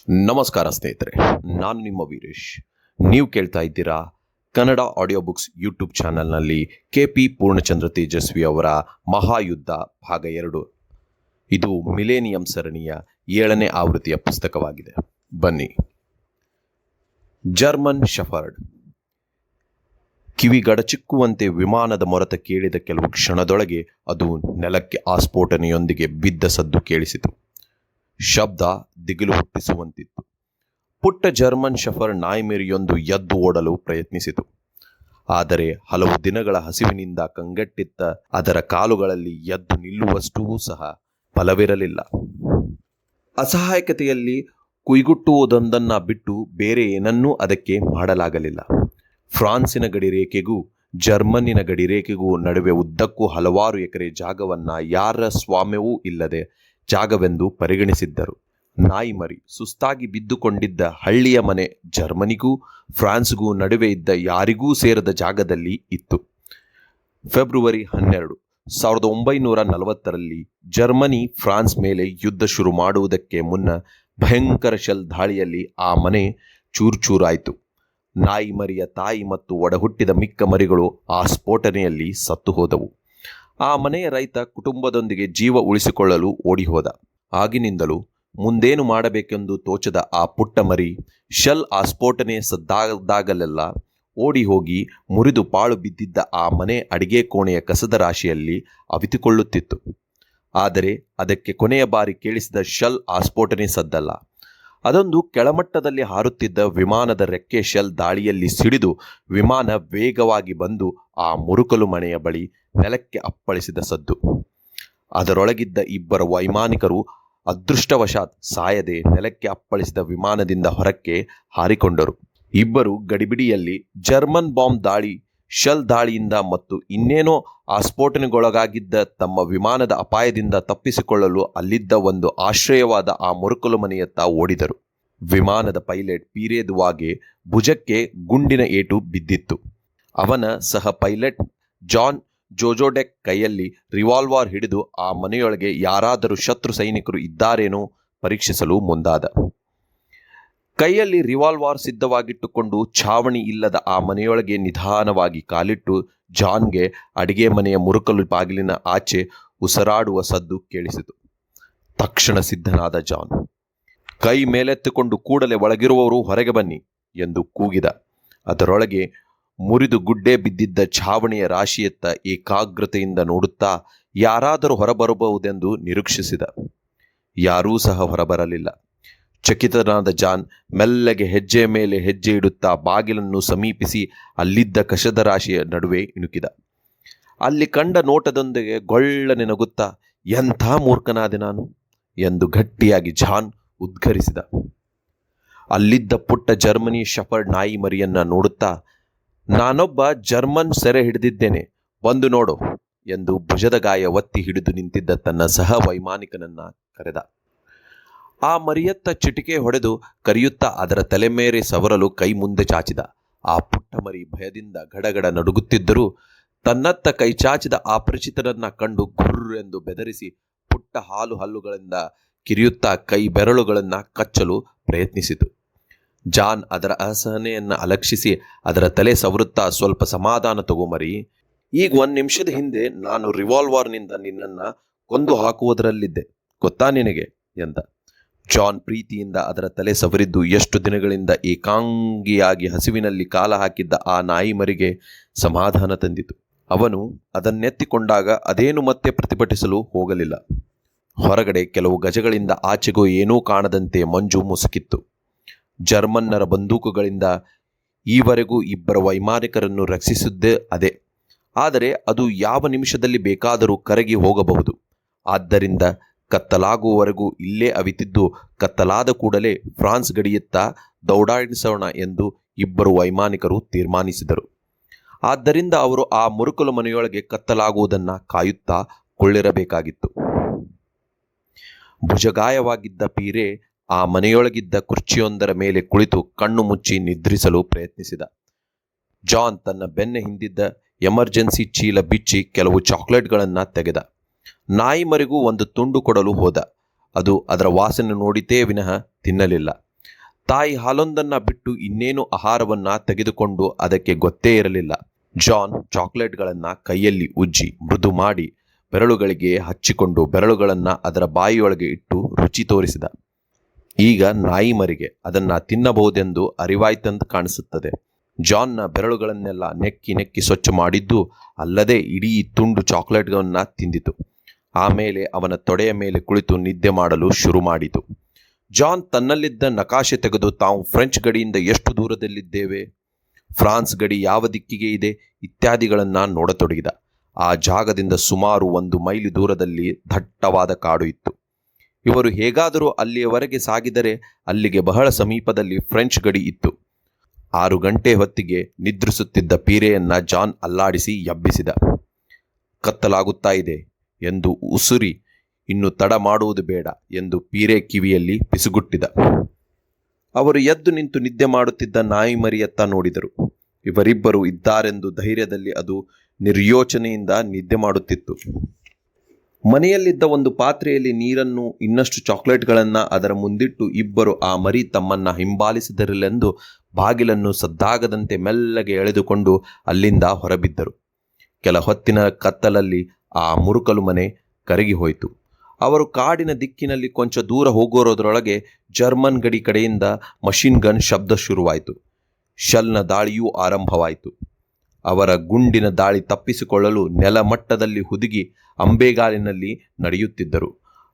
ನಮಸ್ಕಾರ ಸ್ನೇಹಿತರೆ, ನಾನು ನಿಮ್ಮ ವೀರೇಶ್. ನೀವು ಕೇಳ್ತಾ ಇದ್ದೀರಾ ಕನ್ನಡ ಆಡಿಯೋ ಬುಕ್ಸ್ ಯೂಟ್ಯೂಬ್ ಚಾನಲ್ನಲ್ಲಿ KP ಪೂರ್ಣಚಂದ್ರ ತೇಜಸ್ವಿ ಅವರ ಮಹಾಯುದ್ಧ ಭಾಗ 2. ಇದು ಮಿಲೇನಿಯಂ ಸರಣಿಯ 7ನೇ ಆವೃತ್ತಿಯ ಪುಸ್ತಕವಾಗಿದೆ. ಬನ್ನಿ. German shepherd. ಕಿವಿಗಡಚಿಕ್ಕುವಂತೆ ವಿಮಾನದ ಮೊರತ ಕೇಳಿದ ಕೆಲವು ಕ್ಷಣದೊಳಗೆ ಅದು ನೆಲಕ್ಕೆ ಆಸ್ಫೋಟನೆಯೊಂದಿಗೆ ಬಿದ್ದ ಸದ್ದು ಕೇಳಿಸಿತು. ಶಬ್ದ ದಿಗಿಲು ಹುಟ್ಟಿಸುವಂತಿತ್ತು. ಪುಟ್ಟ ಜರ್ಮನ್ ಶೆಫರ್ಡ್ ನಾಯಿಮರಿಯೊಂದು ಎದ್ದು ಓಡಲು ಪ್ರಯತ್ನಿಸಿತು. ಆದರೆ ಹಲವು ದಿನಗಳ ಹಸಿವಿನಿಂದ ಕಂಗೆಟ್ಟಿದ್ದ ಅದರ ಕಾಲುಗಳಲ್ಲಿ ಎದ್ದು ನಿಲ್ಲುವಷ್ಟೂ ಸಹ ಬಲವಿರಲಿಲ್ಲ. ಅಸಹಾಯಕತೆಯಲ್ಲಿ ಕುಯ್ಗುಟ್ಟುವುದೊಂದನ್ನ ಬಿಟ್ಟು ಬೇರೆ ಏನನ್ನೂ ಅದಕ್ಕೆ ಮಾಡಲಾಗಲಿಲ್ಲ. ಫ್ರಾನ್ಸಿನ ಗಡಿರೇಖೆಗೂ ಜರ್ಮನ್ನಿನ ಗಡಿರೇಖೆಗೂ ನಡುವೆ ಉದ್ದಕ್ಕೂ ಹಲವಾರು ಎಕರೆ ಜಾಗವನ್ನ ಯಾರ ಸ್ವಾಮ್ಯವೂ ಇಲ್ಲದೆ ಜಾಗವೆಂದು ಪರಿಗಣಿಸಿದ್ದರು. ನಾಯಿಮರಿ ಸುಸ್ತಾಗಿ ಬಿದ್ದುಕೊಂಡಿದ್ದ ಹಳ್ಳಿಯ ಮನೆ ಜರ್ಮನಿಗೂ ಫ್ರಾನ್ಸ್ಗೂ ನಡುವೆ ಇದ್ದ ಯಾರಿಗೂ ಸೇರದ ಜಾಗದಲ್ಲಿ ಇತ್ತು. ಫೆಬ್ರವರಿ 12, 1940ರಲ್ಲಿ ಜರ್ಮನಿ ಫ್ರಾನ್ಸ್ ಮೇಲೆ ಯುದ್ಧ ಶುರು ಮಾಡುವುದಕ್ಕೆ ಮುನ್ನ ಭಯಂಕರ ಶೆಲ್ ದಾಳಿಯಲ್ಲಿ ಆ ಮನೆ ಚೂರ್ಚೂರಾಯಿತು. ನಾಯಿಮರಿಯ ತಾಯಿ ಮತ್ತು ಒಡಹುಟ್ಟಿದ ಮಿಕ್ಕ ಮರಿಗಳು ಆ ಸ್ಫೋಟನೆಯಲ್ಲಿ ಸತ್ತು ಹೋದವು. ಆ ಮನೆಯ ರೈತ ಕುಟುಂಬದೊಂದಿಗೆ ಜೀವ ಉಳಿಸಿಕೊಳ್ಳಲು ಓಡಿಹೋದ. ಆಗಿನಿಂದಲೂ ಮುಂದೇನು ಮಾಡಬೇಕೆಂದು ತೋಚದ ಆ ಪುಟ್ಟ ಮರಿ ಶೆಲ್ ಆಸ್ಫೋಟನೆ ಸದ್ದಾಗದಾಗಲೆಲ್ಲ ಓಡಿ ಹೋಗಿ ಮುರಿದು ಪಾಳು ಬಿದ್ದಿದ್ದ ಆ ಮನೆ ಅಡಿಗೆ ಕೋಣೆಯ ಕಸದ ರಾಶಿಯಲ್ಲಿ ಅವಿತುಕೊಳ್ಳುತ್ತಿತ್ತು. ಆದರೆ ಅದಕ್ಕೆ ಕೊನೆಯ ಬಾರಿ ಕೇಳಿಸಿದ ಶೆಲ್ ಆಸ್ಫೋಟನೆ ಸದ್ದಲ್ಲ. ಅದೊಂದು ಕೆಳಮಟ್ಟದಲ್ಲಿ ಹಾರುತ್ತಿದ್ದ ವಿಮಾನದ ರೆಕ್ಕೆ ಶೆಲ್ ದಾಳಿಯಲ್ಲಿ ಸಿಡಿದು ವಿಮಾನ ವೇಗವಾಗಿ ಬಂದು ಆ ಮುರುಕಲು ಮನೆಯ ಬಳಿ ನೆಲಕ್ಕೆ ಅಪ್ಪಳಿಸಿದ ಸದ್ದು. ಅದರೊಳಗಿದ್ದ ಇಬ್ಬರ ವೈಮಾನಿಕರು ಅದೃಷ್ಟವಶಾತ್ ಸಾಯದೆ ನೆಲಕ್ಕೆ ಅಪ್ಪಳಿಸಿದ ವಿಮಾನದಿಂದ ಹೊರಕ್ಕೆ ಹಾರಿಕೊಂಡರು. ಇಬ್ಬರು ಗಡಿಬಿಡಿಯಲ್ಲಿ ಜರ್ಮನ್ ಬಾಂಬ್ ದಾಳಿ, ಶೆಲ್ ದಾಳಿಯಿಂದ ಮತ್ತು ಇನ್ನೇನೋ ಆಸ್ಫೋಟನೆಗೊಳಗಾಗಿದ್ದ ತಮ್ಮ ವಿಮಾನದ ಅಪಾಯದಿಂದ ತಪ್ಪಿಸಿಕೊಳ್ಳಲು ಅಲ್ಲಿದ್ದ ಒಂದು ಆಶ್ರಯವಾದ ಆ ಮುರುಕಲು ಮನೆಯತ್ತ ಓಡಿದರು. ವಿಮಾನದ ಪೈಲಟ್ ಪೀರೇದುವಾಗೆ ಭುಜಕ್ಕೆ ಗುಂಡಿನ ಏಟು ಬಿದ್ದಿತ್ತು. ಅವನ ಸಹ ಪೈಲಟ್ ಜಾನ್ ಜೋಜೋಡೆಕ್ ಕೈಯಲ್ಲಿ ರಿವಾಲ್ವರ್ ಹಿಡಿದು ಆ ಮನೆಯೊಳಗೆ ಯಾರಾದರೂ ಶತ್ರು ಸೈನಿಕರು ಇದ್ದಾರೇನೋ ಪರೀಕ್ಷಿಸಲು ಮುಂದಾದ. ಕೈಯಲ್ಲಿ ರಿವಾಲ್ವರ್ ಸಿದ್ಧವಾಗಿಟ್ಟುಕೊಂಡು ಛಾವಣಿ ಇಲ್ಲದ ಆ ಮನೆಯೊಳಗೆ ನಿಧಾನವಾಗಿ ಕಾಲಿಟ್ಟು ಜಾನ್ಗೆ ಅಡಿಗೆ ಮನೆಯ ಮುರುಕಲು ಬಾಗಿಲಿನ ಆಚೆ ಉಸಿರಾಡುವ ಸದ್ದು ಕೇಳಿಸಿತು. ತಕ್ಷಣ ಸಿದ್ಧನಾದ ಜಾನ್ ಕೈ ಮೇಲೆತ್ತಿಕೊಂಡು ಕೂಡಲೇ ಒಳಗಿರುವವರು ಹೊರಗೆ ಬನ್ನಿ ಎಂದು ಕೂಗಿದ. ಅದರೊಳಗೆ ಮುರಿದು ಗುಡ್ಡೆ ಬಿದ್ದಿದ್ದ ಛಾವಣಿಯ ರಾಶಿಯತ್ತ ಏಕಾಗ್ರತೆಯಿಂದ ನೋಡುತ್ತಾ ಯಾರಾದರೂ ಹೊರಬರಬಹುದೆಂದು ನಿರೀಕ್ಷಿಸಿದ. ಯಾರೂ ಸಹ ಹೊರಬರಲಿಲ್ಲ. ಚಕಿತನಾದ ಜಾನ್ ಮೆಲ್ಲಗೆ ಹೆಜ್ಜೆ ಮೇಲೆ ಹೆಜ್ಜೆ ಇಡುತ್ತಾ ಬಾಗಿಲನ್ನು ಸಮೀಪಿಸಿ ಅಲ್ಲಿದ್ದ ಕಸದ ರಾಶಿಯ ನಡುವೆ ಇಣುಕಿದ. ಅಲ್ಲಿ ಕಂಡ ನೋಟದೊಂದಿಗೆ ಗೊಳ್ಳನೆ ನಗುತ್ತಾ, ಎಂಥ ಮೂರ್ಖನಾದೆ ನಾನು ಎಂದು ಗಟ್ಟಿಯಾಗಿ ಜಾನ್ ಉದ್ಗರಿಸಿದ. ಅಲ್ಲಿದ್ದ ಪುಟ್ಟ ಜರ್ಮನಿ ಶೆಫರ್ಡ್ ನಾಯಿ ಮರಿಯನ್ನ ನೋಡುತ್ತಾ, ನಾನೊಬ್ಬ ಜರ್ಮನ್ ಸೆರೆ ಹಿಡಿದಿದ್ದೇನೆ, ಬಂದು ನೋಡು ಎಂದು ಭುಜದ ಗಾಯ ಒತ್ತಿ ಹಿಡಿದು ನಿಂತಿದ್ದ ತನ್ನ ಸಹ ವೈಮಾನಿಕನನ್ನ ಕರೆದ. ಆ ಮರಿಯತ್ತ ಚಿಟಿಕೆ ಹೊಡೆದು ಕರೆಯುತ್ತಾ ಅದರ ತಲೆ ಮೇಲೆ ಸವರಲು ಕೈ ಮುಂದೆ ಚಾಚಿದ. ಆ ಪುಟ್ಟ ಮರಿ ಭಯದಿಂದ ಗಡಗಡ ನಡುಗುತ್ತಿದ್ದರೂ ತನ್ನತ್ತ ಕೈ ಚಾಚಿದ ಅಪರಿಚಿತನನ್ನ ಕಂಡು ಗುರ್ರೆಂದು ಬೆದರಿಸಿ ಪುಟ್ಟ ಹಾಲು ಹಲ್ಲುಗಳಿಂದ ಕಿರಿಯುತ್ತಾ ಕೈ ಬೆರಳುಗಳನ್ನು ಕಚ್ಚಲು ಪ್ರಯತ್ನಿಸಿತು. ಜಾನ್ ಅದರ ಅಸಹನೆಯನ್ನ ಅಲಕ್ಷಿಸಿ ಅದರ ತಲೆ ಸವರುತ್ತಾ, ಸ್ವಲ್ಪ ಸಮಾಧಾನ ತಗೋಮರಿ, ಈಗ 1 ನಿಮಿಷದ ಹಿಂದೆ ನಾನು ರಿವಾಲ್ವರ್ನಿಂದ ನಿನ್ನನ್ನ ಕೊಂದು ಹಾಕುವುದರಲ್ಲಿದ್ದೆ, ಗೊತ್ತಾ ನಿನಗೆ ಎಂದ. ಜಾನ್ ಪ್ರೀತಿಯಿಂದ ಅದರ ತಲೆ ಸವರಿದ್ದು ಎಷ್ಟು ದಿನಗಳಿಂದ ಏಕಾಂಗಿಯಾಗಿ ಹಸಿವಿನಲ್ಲಿ ಕಾಲ ಹಾಕಿದ್ದ ಆ ನಾಯಿ ಮರಿಗೆ ಸಮಾಧಾನ ತಂದಿತು. ಅವನು ಅದನ್ನೆತ್ತಿಕೊಂಡಾಗ ಅದೇನು ಮತ್ತೆ ಪ್ರತಿಭಟಿಸಲು ಹೋಗಲಿಲ್ಲ. ಹೊರಗಡೆ ಕೆಲವು ಗಜಗಳಿಂದ ಆಚೆಗೂ ಏನೂ ಕಾಣದಂತೆ ಮಂಜು ಮುಸುಕಿತ್ತು. ಜರ್ಮನ್ನರ ಬಂದೂಕುಗಳಿಂದ ಈವರೆಗೂ ಇಬ್ಬರ ವೈಮಾನಿಕರನ್ನು ರಕ್ಷಿಸಿದ್ದೇ ಅದೇ. ಆದರೆ ಅದು ಯಾವ ನಿಮಿಷದಲ್ಲಿ ಬೇಕಾದರೂ ಕರಗಿ ಹೋಗಬಹುದು. ಆದ್ದರಿಂದ ಕತ್ತಲಾಗುವವರೆಗೂ ಇಲ್ಲೇ ಅವಿತಿದ್ದು ಕತ್ತಲಾದ ಕೂಡಲೇ ಫ್ರಾನ್ಸ್ ಗಡಿಯತ್ತ ದೌಡಾಯಿಸೋಣ ಎಂದು ಇಬ್ಬರು ವೈಮಾನಿಕರು ತೀರ್ಮಾನಿಸಿದರು. ಆದ್ದರಿಂದ ಅವರು ಆ ಮುರುಕಲು ಮನೆಯೊಳಗೆ ಕತ್ತಲಾಗುವುದನ್ನು ಕಾಯುತ್ತಾ ಕೊಳ್ಳಿರಬೇಕಾಗಿತ್ತು. ಭುಜಗಾಯವಾಗಿದ್ದ ಪೀರೆ ಆ ಮನೆಯೊಳಗಿದ್ದ ಕುರ್ಚಿಯೊಂದರ ಮೇಲೆ ಕುಳಿತು ಕಣ್ಣು ಮುಚ್ಚಿ ನಿದ್ರಿಸಲು ಪ್ರಯತ್ನಿಸಿದ. ಜಾನ್ ತನ್ನ ಬೆನ್ನ ಹಿಂದಿದ್ದ ಎಮರ್ಜೆನ್ಸಿ ಚೀಲ ಬಿಚ್ಚಿ ಕೆಲವು ಚಾಕ್ಲೇಟ್ಗಳನ್ನು ತೆಗೆದ. ನಾಯಿ ಮರಿಗೂ ಒಂದು ತುಂಡು ಕೊಡಲು ಹೋದ. ಅದು ಅದರ ವಾಸನೆ ನೋಡಿತೇ ವಿನಃ ತಿನ್ನಲಿಲ್ಲ. ತಾಯಿ ಹಾಲೊಂದನ್ನ ಬಿಟ್ಟು ಇನ್ನೇನು ಆಹಾರವನ್ನ ತೆಗೆದುಕೊಂಡು ಅದಕ್ಕೆ ಗೊತ್ತೇ ಇರಲಿಲ್ಲ. ಜಾನ್ ಚಾಕ್ಲೇಟ್ಗಳನ್ನ ಕೈಯಲ್ಲಿ ಉಜ್ಜಿ ಮೃದು ಮಾಡಿ ಬೆರಳುಗಳಿಗೆ ಹಚ್ಚಿಕೊಂಡು ಬೆರಳುಗಳನ್ನ ಅದರ ಬಾಯಿಯೊಳಗೆ ಇಟ್ಟು ರುಚಿ ತೋರಿಸಿದ. ಈಗ ನಾಯಿ ಮರಿಗೆ ಅದನ್ನ ತಿನ್ನಬಹುದೆಂದು ಅರಿವಾಯ್ತಂತ ಕಾಣಿಸುತ್ತದೆ. ಜಾನ್ನ ಬೆರಳುಗಳನ್ನೆಲ್ಲ ನೆಕ್ಕಿ ನೆಕ್ಕಿ ಸ್ವಚ್ಛ ಮಾಡಿದ್ದು ಅಲ್ಲದೆ ಇಡೀ ತುಂಡು ಚಾಕ್ಲೇಟ್ಗಳನ್ನ ತಿಂದಿತು. ಆಮೇಲೆ ಅವನ ತೊಡೆಯ ಮೇಲೆ ಕುಳಿತು ನಿದ್ದೆ ಮಾಡಲು ಶುರು ಮಾಡಿತು. ಜಾನ್ ತನ್ನಲ್ಲಿದ್ದ ನಕಾಶೆ ತೆಗೆದು ತಾವು ಫ್ರೆಂಚ್ ಗಡಿಯಿಂದ ಎಷ್ಟು ದೂರದಲ್ಲಿದ್ದೇವೆ, ಫ್ರಾನ್ಸ್ ಗಡಿ ಯಾವ ದಿಕ್ಕಿಗೆ ಇದೆ ಇತ್ಯಾದಿಗಳನ್ನು ನೋಡತೊಡಗಿದ. ಆ ಜಾಗದಿಂದ ಸುಮಾರು 1 ಮೈಲಿ ದೂರದಲ್ಲಿ ದಟ್ಟವಾದ ಕಾಡು ಇತ್ತು. ಇವರು ಹೇಗಾದರೂ ಅಲ್ಲಿಯವರೆಗೆ ಸಾಗಿದರೆ ಅಲ್ಲಿಗೆ ಬಹಳ ಸಮೀಪದಲ್ಲಿ ಫ್ರೆಂಚ್ ಗಡಿ ಇತ್ತು. 6 ಗಂಟೆ ಹೊತ್ತಿಗೆ ನಿದ್ರಿಸುತ್ತಿದ್ದ ಪೀರೆಯನ್ನ ಜಾನ್ ಅಲ್ಲಾಡಿಸಿ ಎಬ್ಬಿಸಿದ. ಕತ್ತಲಾಗುತ್ತಾ ಇದೆ ಎಂದು ಉಸುರಿ, ಇನ್ನು ತಡ ಮಾಡುವುದು ಬೇಡ ಎಂದು ಪೀರೆ ಕಿವಿಯಲ್ಲಿ ಪಿಸುಗುಟ್ಟಿದ. ಅವರು ಎದ್ದು ನಿಂತು ನಿದ್ದೆ ಮಾಡುತ್ತಿದ್ದ ನಾಯಿ ಮರಿಯತ್ತ ನೋಡಿದರು. ಇವರಿಬ್ಬರು ಇದ್ದಾರೆಂದು ಧೈರ್ಯದಲ್ಲಿ ಅದು ನಿರ್ಯೋಚನೆಯಿಂದ ನಿದ್ದೆ ಮಾಡುತ್ತಿತ್ತು. ಮನೆಯಲ್ಲಿದ್ದ ಒಂದು ಪಾತ್ರೆಯಲ್ಲಿ ನೀರನ್ನು ಇನ್ನಷ್ಟು ಚಾಕ್ಲೇಟ್ಗಳನ್ನು ಅದರ ಮುಂದಿಟ್ಟು ಇಬ್ಬರು ಆ ಮರಿ ತಮ್ಮನ್ನ ಹಿಂಬಾಲಿಸಿದರಿಲೆಂದು ಬಾಗಿಲನ್ನು ಸದ್ದಾಗದಂತೆ ಮೆಲ್ಲಗೆ ಎಳೆದುಕೊಂಡು ಅಲ್ಲಿಂದ ಹೊರಬಿದ್ದರು. ಕೆಲ ಹೊತ್ತಿನ ಕತ್ತಲಲ್ಲಿ ಆ ಮುರುಕಲು ಮನೆ ಕರಗಿ ಹೋಯಿತು. ಅವರು ಕಾಡಿನ ದಿಕ್ಕಿನಲ್ಲಿ ಕೊಂಚ ದೂರ ಹೋಗೋರೋದ್ರೊಳಗೆ ಜರ್ಮನ್ ಗಡಿ ಕಡೆಯಿಂದ ಮಷಿನ್ ಗನ್ ಶಬ್ದ ಶುರುವಾಯಿತು. ಶೆಲ್ನ ದಾಳಿಯೂ ಆರಂಭವಾಯಿತು. ಅವರ ಗುಂಡಿನ ದಾಳಿ ತಪ್ಪಿಸಿಕೊಳ್ಳಲು ನೆಲಮಟ್ಟದಲ್ಲಿ ಹುದುಗಿ ಅಂಬೆಗಾಲಿನಲ್ಲಿ ನಡೆಯುತ್ತಿದ್ದರು.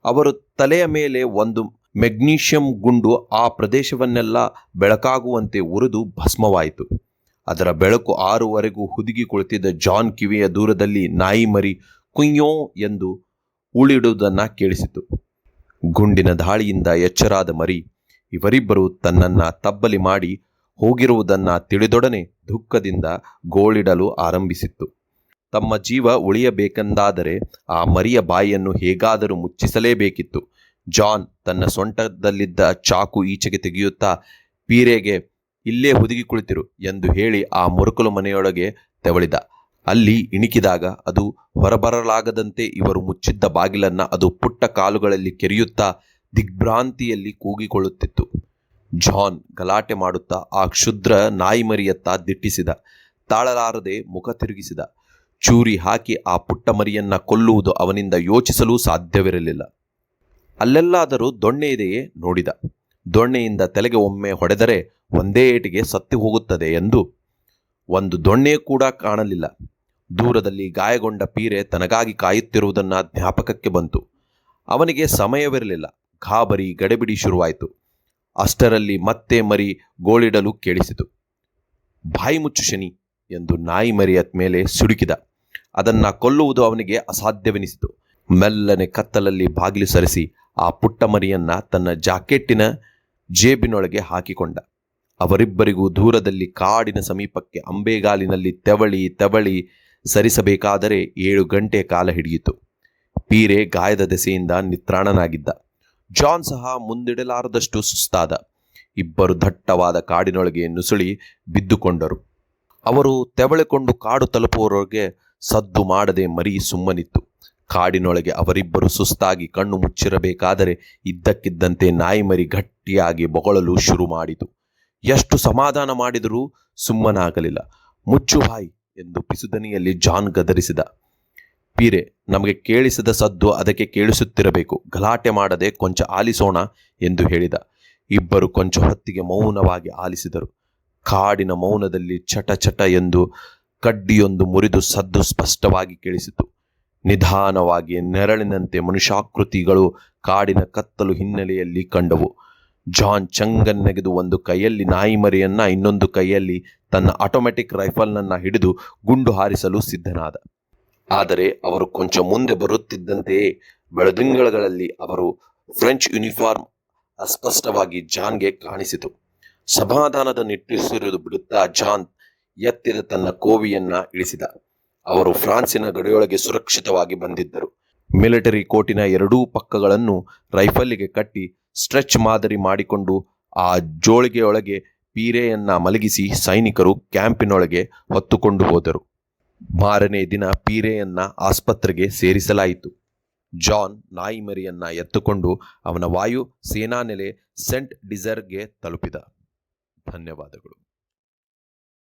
ಅವರು ತಲೆಯ ಮೇಲೆ ಒಂದು ಮೆಗ್ನೀಷಿಯಂ ಗುಂಡು ಆ ಪ್ರದೇಶವನ್ನೆಲ್ಲ ಬೆಳಕಾಗುವಂತೆ ಉರಿದು ಭಸ್ಮವಾಯಿತು. ಅದರ ಬೆಳಕು 6ವರೆಗೂ ಹುದುಗಿ ಕುಳಿತಿದ್ದ ಜಾನ್ ಕಿವಿಯ ದೂರದಲ್ಲಿ ನಾಯಿ ಮರಿ ಕುಯ್ಯೋ ಎಂದು ಉಳಿಡುವುದನ್ನು ಕೇಳಿಸಿತು. ಗುಂಡಿನ ದಾಳಿಯಿಂದ ಎಚ್ಚರಾದ ಮರಿ ಇವರಿಬ್ಬರು ತನ್ನನ್ನು ತಬ್ಬಲಿ ಮಾಡಿ ಹೋಗಿರುವುದನ್ನು ತಿಳಿದೊಡನೆ ದುಃಖದಿಂದ ಗೋಳಿಡಲು ಆರಂಭಿಸಿತ್ತು. ತಮ್ಮ ಜೀವ ಉಳಿಯಬೇಕೆಂದಾದರೆ ಆ ಮರಿಯ ಬಾಯಿಯನ್ನು ಹೇಗಾದರೂ ಮುಚ್ಚಿಸಲೇಬೇಕಿತ್ತು. ಜಾನ್ ತನ್ನ ಸೊಂಟದಲ್ಲಿದ್ದ ಚಾಕು ಈಚೆಗೆ ತೆಗೆಯುತ್ತಾ ಪೀರೆಗೆ ಇಲ್ಲೇ ಹುದುಗಿ ಕುಳಿತಿರು ಎಂದು ಹೇಳಿ ಆ ಮುರುಕಲು ಮನೆಯೊಳಗೆ ತೆವಳಿದ. ಅಲ್ಲಿ ಇಣಿಕಿದಾಗ ಅದು ಹೊರಬರಲಾಗದಂತೆ ಇವರು ಮುಚ್ಚಿದ್ದ ಬಾಗಿಲನ್ನು ಅದು ಪುಟ್ಟ ಕಾಲುಗಳಲ್ಲಿ ಕೆರೆಯುತ್ತಾ ದಿಗ್ಭ್ರಾಂತಿಯಲ್ಲಿ ಕೂಗಿಕೊಳ್ಳುತ್ತಿತ್ತು. ಜಾನ್ ಗಲಾಟೆ ಮಾಡುತ್ತಾ ಆ ಕ್ಷುದ್ರ ನಾಯಿಮರಿಯತ್ತ ದಿಟ್ಟಿಸಿದ. ತಾಳಲಾರದೆ ಮುಖ ತಿರುಗಿಸಿದ. ಚೂರಿ ಹಾಕಿ ಆ ಪುಟ್ಟ ಮರಿಯನ್ನ ಕೊಲ್ಲುವುದು ಅವನಿಂದ ಯೋಚಿಸಲೂ ಸಾಧ್ಯವಿರಲಿಲ್ಲ. ಅಲ್ಲೆಲ್ಲಾದರೂ ದೊಣ್ಣೆ ಇದೆಯೇ ನೋಡಿದ. ದೊಣ್ಣೆಯಿಂದ ತಲೆಗೆ ಒಮ್ಮೆ ಹೊಡೆದರೆ ಒಂದೇ ಏಟಿಗೆ ಸತ್ತಿ ಹೋಗುತ್ತದೆ ಎಂದು. ಒಂದು ದೊಣ್ಣೆ ಕೂಡ ಕಾಣಲಿಲ್ಲ. ದೂರದಲ್ಲಿ ಗಾಯಗೊಂಡ ಪೀರೆ ತನಗಾಗಿ ಕಾಯುತ್ತಿರುವುದನ್ನು ಜ್ಞಾಪಕಕ್ಕೆ ಬಂತು. ಅವನಿಗೆ ಸಮಯವಿರಲಿಲ್ಲ. ಗಾಬರಿ ಗಡೆಬಿಡಿ ಶುರುವಾಯಿತು. ಅಷ್ಟರಲ್ಲಿ ಮತ್ತೆ ಮರಿ ಗೋಳಿಡಲು ಕೇಳಿಸಿತು. ಬಾಯಿ ಮುಚ್ಚು ಶನಿ ಎಂದು ನಾಯಿ ಮರಿಯ ಮೇಲೆ ಸುಡುಕಿದ. ಅದನ್ನು ಕೊಲ್ಲುವುದು ಅವನಿಗೆ ಅಸಾಧ್ಯವೆನಿಸಿತು. ಮೆಲ್ಲನೆ ಕತ್ತಲಲ್ಲಿ ಬಾಗಿಲು ಸರಿಸಿ ಆ ಪುಟ್ಟ ಮರಿಯನ್ನ ತನ್ನ ಜಾಕೆಟ್ಟಿನ ಜೇಬಿನೊಳಗೆ ಹಾಕಿಕೊಂಡ. ಅವರಿಬ್ಬರಿಗೂ ದೂರದಲ್ಲಿ ಕಾಡಿನ ಸಮೀಪಕ್ಕೆ ಅಂಬೆಗಾಲಿನಲ್ಲಿ ತೆವಳಿ ಸರಿಸಬೇಕಾದರೆ 7 ಗಂಟೆ ಕಾಲ ಹಿಡಿಯಿತು. ಪೀರೆ ಗಾಯದ ದೆಸೆಯಿಂದ ನಿತ್ರಾಣನಾಗಿದ್ದ. ಜಾನ್ ಸಹ ಮುಂದಿಡಲಾರದಷ್ಟು ಸುಸ್ತಾದ. ಇಬ್ಬರು ದಟ್ಟವಾದ ಕಾಡಿನೊಳಗೆ ನುಸುಳಿ ಬಿದ್ದುಕೊಂಡರು. ಅವರು ತೆವಳಿಕೊಂಡು ಕಾಡು ತಲುಪುವವರೆಗೆ ಸದ್ದು ಮಾಡದೆ ಮರಿ ಸುಮ್ಮನಿತ್ತು. ಕಾಡಿನೊಳಗೆ ಅವರಿಬ್ಬರು ಸುಸ್ತಾಗಿ ಕಣ್ಣು ಮುಚ್ಚಿರಬೇಕಾದರೆ ಇದ್ದಕ್ಕಿದ್ದಂತೆ ನಾಯಿ ಮರಿ ಗಟ್ಟಿಯಾಗಿ ಬೊಗಳಲು ಶುರು ಮಾಡಿತು. ಎಷ್ಟು ಸಮಾಧಾನ ಮಾಡಿದರೂ ಸುಮ್ಮನಾಗಲಿಲ್ಲ. ಮುಚ್ಚು ಬಾಯಿ ಎಂದು ಪಿಸುದನಿಯಲ್ಲಿ ಜಾನ್ ಗದರಿಸಿದ. ಪೀರೆ, ನಮಗೆ ಕೇಳಿಸಿದ ಸದ್ದು ಅದಕ್ಕೆ ಕೇಳಿಸುತ್ತಿರಬೇಕು. ಗಲಾಟೆ ಮಾಡದೆ ಕೊಂಚ ಆಲಿಸೋಣ ಎಂದು ಹೇಳಿದ. ಇಬ್ಬರು ಕೊಂಚ ಹೊತ್ತಿಗೆ ಮೌನವಾಗಿ ಆಲಿಸಿದರು. ಕಾಡಿನ ಮೌನದಲ್ಲಿ ಚಟ ಚಟ ಎಂದು ಕಡ್ಡಿಯೊಂದು ಮುರಿದು ಸದ್ದು ಸ್ಪಷ್ಟವಾಗಿ ಕೇಳಿಸಿತು. ನಿಧಾನವಾಗಿ ನೆರಳಿನಂತೆ ಮನುಷ್ಯಾಕೃತಿಗಳು ಕಾಡಿನ ಕತ್ತಲು ಹಿನ್ನೆಲೆಯಲ್ಲಿ ಕಂಡವು. ಜಾನ್ ಚಂಗನ್ನೆಗೆದು ಒಂದು ಕೈಯಲ್ಲಿ ನಾಯಿ ಮರಿಯನ್ನ, ಇನ್ನೊಂದು ಕೈಯಲ್ಲಿ ತನ್ನ ಆಟೋಮ್ಯಾಟಿಕ್ ರೈಫಲ್ನನ್ನ ಹಿಡಿದು ಗುಂಡು ಹಾರಿಸಲು ಸಿದ್ಧನಾದ. ಆದರೆ ಅವರು ಕೊಂಚ ಮುಂದೆ ಬರುತ್ತಿದ್ದಂತೆಯೇ ಬೆಳದಿಂಗಳಗಳಲ್ಲಿ ಅವರು ಫ್ರೆಂಚ್ ಯೂನಿಫಾರ್ಮ್ ಅಸ್ಪಷ್ಟವಾಗಿ ಜಾನ್ಗೆ ಕಾಣಿಸಿತು. ಸಮಾಧಾನದ ನಿಟ್ಟುಸಿರು ಬಿಡುತ್ತಾ ಜಾನ್ ಎತ್ತಿದ ತನ್ನ ಕೋವಿಯನ್ನ ಇಳಿಸಿದ. ಅವರು ಫ್ರಾನ್ಸಿನ ಗಡಿಯೊಳಗೆ ಸುರಕ್ಷಿತವಾಗಿ ಬಂದಿದ್ದರು. ಮಿಲಿಟರಿ ಕೋಟಿನ 2 ಪಕ್ಕಗಳನ್ನು ರೈಫಲ್ಲಿಗೆ ಕಟ್ಟಿ ಸ್ಟ್ರೆಚ್ ಮಾದರಿ ಮಾಡಿಕೊಂಡು ಆ ಜೋಳಿಗೆಯೊಳಗೆ ಪೀರೆಯನ್ನ ಮಲಗಿಸಿ ಸೈನಿಕರು ಕ್ಯಾಂಪಿನೊಳಗೆ ಹೊತ್ತುಕೊಂಡು ಹೋದರು. ಮಾರನೇ ದಿನ ಪೀರೆಯನ್ನ ಆಸ್ಪತ್ರೆಗೆ ಸೇರಿಸಲಾಯಿತು. ಜಾನ್ ನಾಯಿಮರಿಯನ್ನ ಎತ್ತುಕೊಂಡು ಅವನ ವಾಯು ಸೇನಾ ನೆಲೆ ಸೆಂಟ್ ಡಿಸರ್ಗೆ ತಲುಪಿದ. ಧನ್ಯವಾದಗಳು.